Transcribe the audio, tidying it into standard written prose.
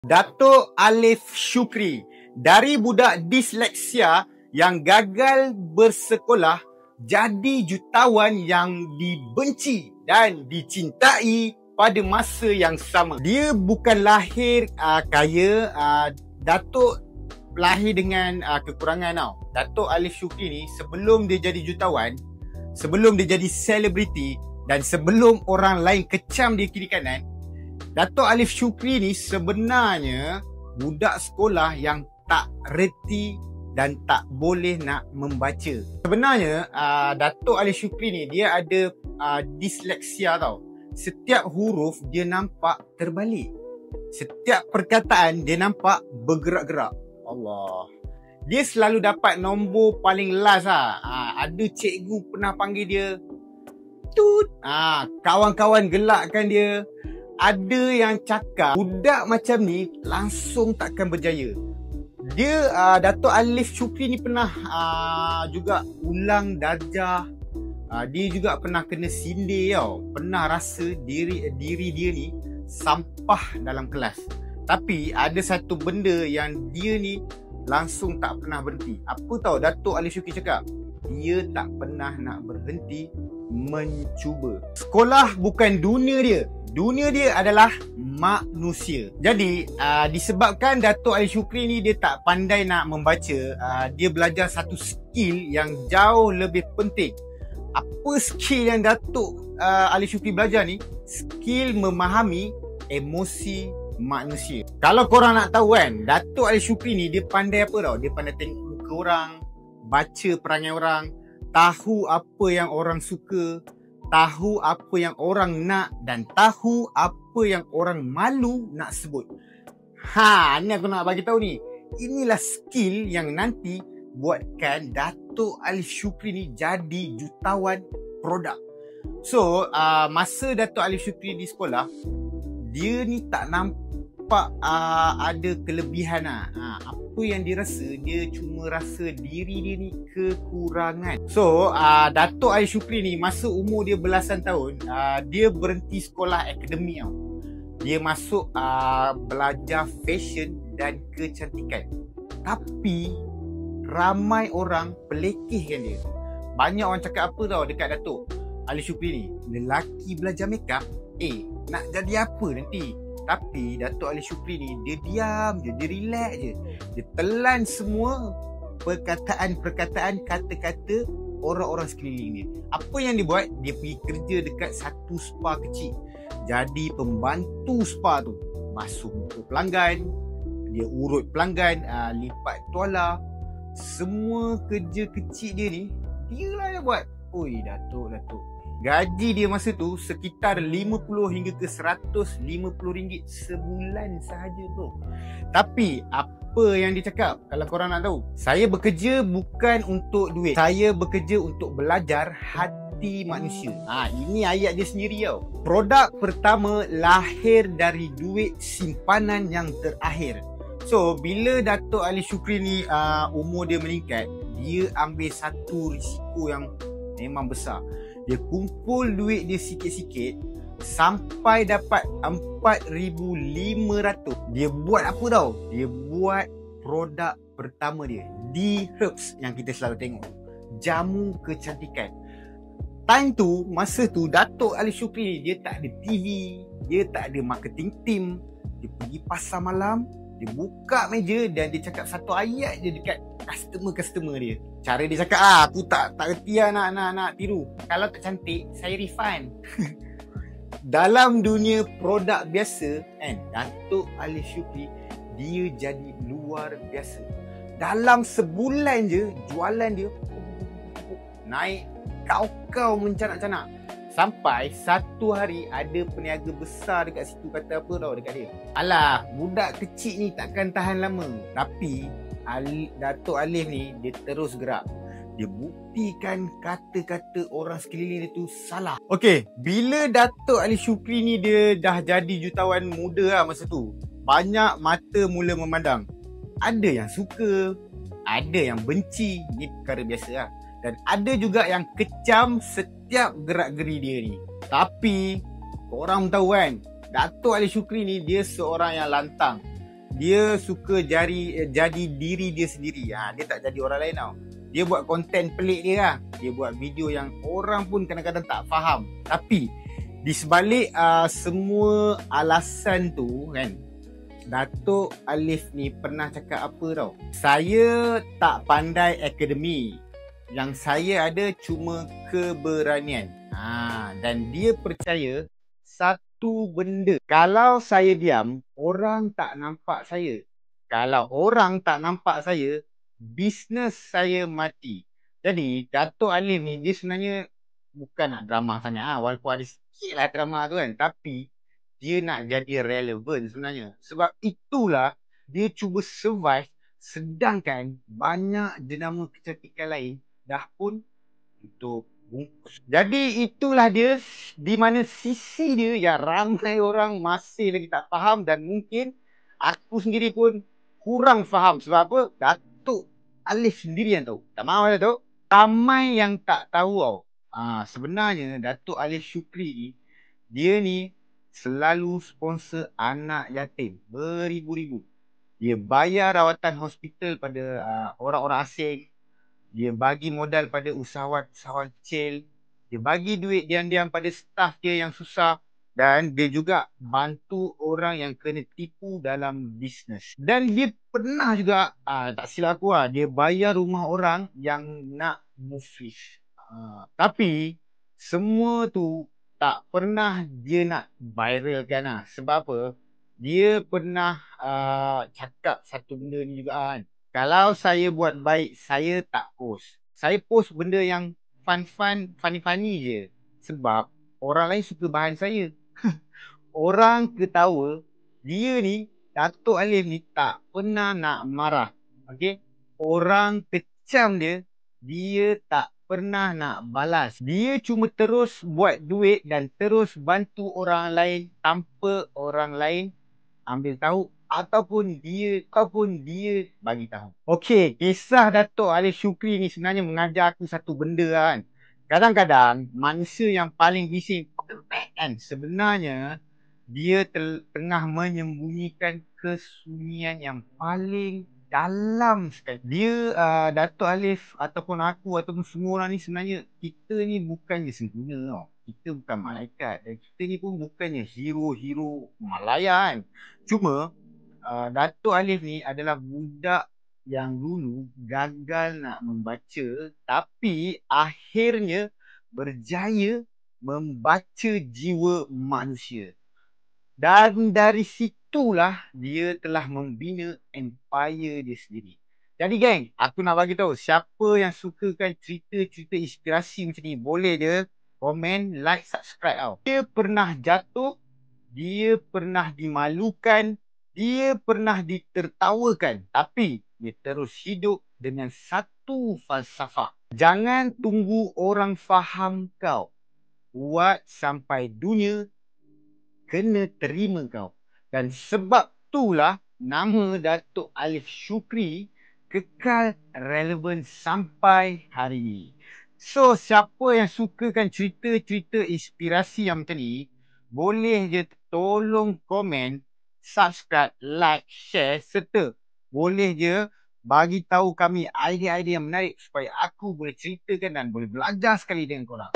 Dato' Alif Shukri, dari budak disleksia yang gagal bersekolah jadi jutawan yang dibenci dan dicintai pada masa yang sama. Dia bukan lahir kaya, Dato' lahir dengan kekurangan tau. Dato' Alif Shukri ni sebelum dia jadi jutawan, sebelum dia jadi selebriti dan sebelum orang lain kecam dia kiri kanan, Dato' Alif Shukri ni sebenarnya budak sekolah yang tak reti dan tak boleh nak membaca. Sebenarnya Dato' Alif Shukri ni dia ada disleksia tau. Setiap huruf dia nampak terbalik. Setiap perkataan dia nampak bergerak-gerak. Allah. Dia selalu dapat nombor paling last lah. Ada cikgu pernah panggil dia tut. Kawan-kawan gelakkan dia. Ada yang cakap budak macam ni langsung takkan berjaya. Dia Dato' Alif Shukri ni pernah juga ulang darjah. Dia juga pernah kena sindir tau. Pernah rasa diri dia ni sampah dalam kelas. Tapi ada satu benda yang dia ni langsung tak pernah berhenti. Apa tahu Dato' Alif Shukri cakap? Dia tak pernah nak berhenti mencuba. Sekolah bukan dunia dia. Dunia dia adalah manusia. Jadi disebabkan Dato' Alif Shukri ni dia tak pandai nak membaca, dia belajar satu skill yang jauh lebih penting. Apa skill yang Dato' Alif Shukri belajar ni? Skill memahami emosi manusia. Kalau korang nak tahu kan, Dato' Alif Shukri ni dia pandai apa tau? Dia pandai tengok muka orang, baca perangai orang, tahu apa yang orang suka, tahu apa yang orang nak dan tahu apa yang orang malu nak sebut. Ni aku nak bagi tahu ni. Inilah skill yang nanti buatkan Dato' Alif Shukri ni jadi jutawan produk. So, masa Dato' Alif Shukri di sekolah, dia ni tak nampak ada kelebihan lah. Apa yang dia rasa, dia cuma rasa diri dia ni kekurangan. So, Dato' Alif Shukri ni masa umur dia belasan tahun, dia berhenti sekolah akademik tau. Dia masuk belajar fashion dan kecantikan. Tapi ramai orang pelekehkan dia. Banyak orang cakap apa tau dekat Dato' Alif Shukri ni? Lelaki belajar makeup, nak jadi apa nanti? Tapi Dato' Alif Shukri ni dia diam je, dia relax je. Dia telan semua perkataan-perkataan, kata-kata orang-orang sekeliling dia. Apa yang dia buat? Dia pergi kerja dekat satu spa kecil. Jadi pembantu spa tu. Basuh muka pelanggan, dia urut pelanggan, lipat tuala. Semua kerja kecil dia ni, dia lah yang buat. Oi Dato'. Gaji dia masa tu sekitar 50 hingga ke 150 ringgit sebulan sahaja tu. Tapi apa yang dia cakap? Kalau korang nak tahu, saya bekerja bukan untuk duit. Saya bekerja untuk belajar hati manusia. Ini ayat dia sendiri tau. Produk pertama lahir dari duit simpanan yang terakhir. So, bila Dato' Alif Shukri ni umur dia meningkat, dia ambil satu risiko yang memang besar. Dia kumpul duit dia sikit-sikit sampai dapat 4,500. Dia buat apa tau? Dia buat produk pertama dia, D-Herbs yang kita selalu tengok. Jamu kecantikan. Time tu, masa tu Dato' Alif Shukri ni dia tak ada TV, dia tak ada marketing team. Dia pergi pasar malam, dia buka meja dan dia cakap satu ayat je dekat customer dia. Cara dia cakap, aku tak reti lah nak tiru. Kalau tak cantik, saya refund. Dalam dunia produk biasa kan, Dato' Alif Shukri dia jadi luar biasa. Dalam sebulan je jualan dia naik kau mencanak-canak. Sampai satu hari ada peniaga besar dekat situ kata apa tau dekat dia. Alah, budak kecil ni takkan tahan lama. Tapi Dato' Alif ni dia terus gerak. Dia buktikan kata-kata orang sekeliling dia tu salah. Okey, bila Dato' Alif Shukri ni dia dah jadi jutawan muda lah masa tu, banyak mata mula memandang. Ada yang suka, ada yang benci. Ni perkara biasa lah. Dan ada juga yang kecam setiap gerak-geri dia ni. Tapi korang tahu kan, Dato' Alif Shukri ni dia seorang yang lantang. Dia suka jadi diri dia sendiri. Dia tak jadi orang lain tau. Dia buat konten pelik dia lah. Dia buat video yang orang pun kadang-kadang tak faham. Tapi di sebalik semua alasan tu kan, Datuk Alif ni pernah cakap apa tau. Saya tak pandai akademi. Yang saya ada cuma keberanian. Dan dia percaya satu benda. Kalau saya diam, orang tak nampak saya. Kalau orang tak nampak saya, bisnes saya mati. Jadi Datuk Alif ni dia sebenarnya bukan nak drama sangat walaupun ada sikit lah drama tu kan. Tapi dia nak jadi relevan sebenarnya. Sebab itulah dia cuba survive. Sedangkan banyak jenama kecantikan lain dah pun untuk bungkus. Jadi itulah dia di mana sisi dia yang ramai orang masih lagi tak faham. Dan mungkin aku sendiri pun kurang faham. Sebab apa? Datuk Alif sendiri yang tahu. Tak mahu Datuk. Ramai yang tak tahu tau. Sebenarnya Datuk Alif Shukri ni, dia ni selalu sponsor anak yatim beribu-ribu. Dia bayar rawatan hospital pada orang-orang asing. Dia bagi modal pada usahawan-usahawan kecil. Dia bagi duit diam-diam pada staff dia yang susah. Dan dia juga bantu orang yang kena tipu dalam bisnes. Dan dia pernah juga, tak silap aku dia bayar rumah orang yang nak muflis. Tapi semua tu tak pernah dia nak viralkan lah. Sebab apa? Dia pernah cakap satu benda ni juga kan. Kalau saya buat baik, saya tak post. Saya post benda yang funny je. Sebab orang lain suka bahan saya. Orang ketawa, dia ni, Datuk Alif ni tak pernah nak marah. Okay? Orang kecam dia, dia tak pernah nak balas. Dia cuma terus buat duit dan terus bantu orang lain tanpa orang lain ambil tahu ataupun dia bagi tahu. Okey, kisah Datuk Alif Shukri ni sebenarnya mengajar aku satu benda kan. Kadang-kadang manusia yang paling bising kan sebenarnya dia tengah menyembunyikan kesunyian yang paling dalam sekali. Dia Datuk Alif ataupun aku ataupun semua orang ni sebenarnya kita ni bukannya sempurna tau. Kita bukan malaikat dan kita ni pun bukannya hero-hero Malaya kan. Cuma Datuk Alif ni adalah budak yang dulu gagal nak membaca tapi akhirnya berjaya membaca jiwa manusia. Dan dari situlah dia telah membina empire dia sendiri. Jadi geng, aku nak bagi tahu siapa yang sukakan cerita-cerita inspirasi macam ni, boleh je komen, like, subscribe tau. Dia pernah jatuh, dia pernah dimalukan, dia pernah ditertawakan, tapi dia terus hidup dengan satu falsafah. Jangan tunggu orang faham kau. Buat sampai dunia kena terima kau. Dan sebab itulah nama Datuk Alif Shukri kekal relevan sampai hari ini. So, siapa yang sukakan cerita-cerita inspirasi yang macam ni, boleh je tolong komen, subscribe, like, share serta boleh je bagi tahu kami idea-idea yang menarik supaya aku boleh ceritakan dan boleh belajar sekali dengan korang.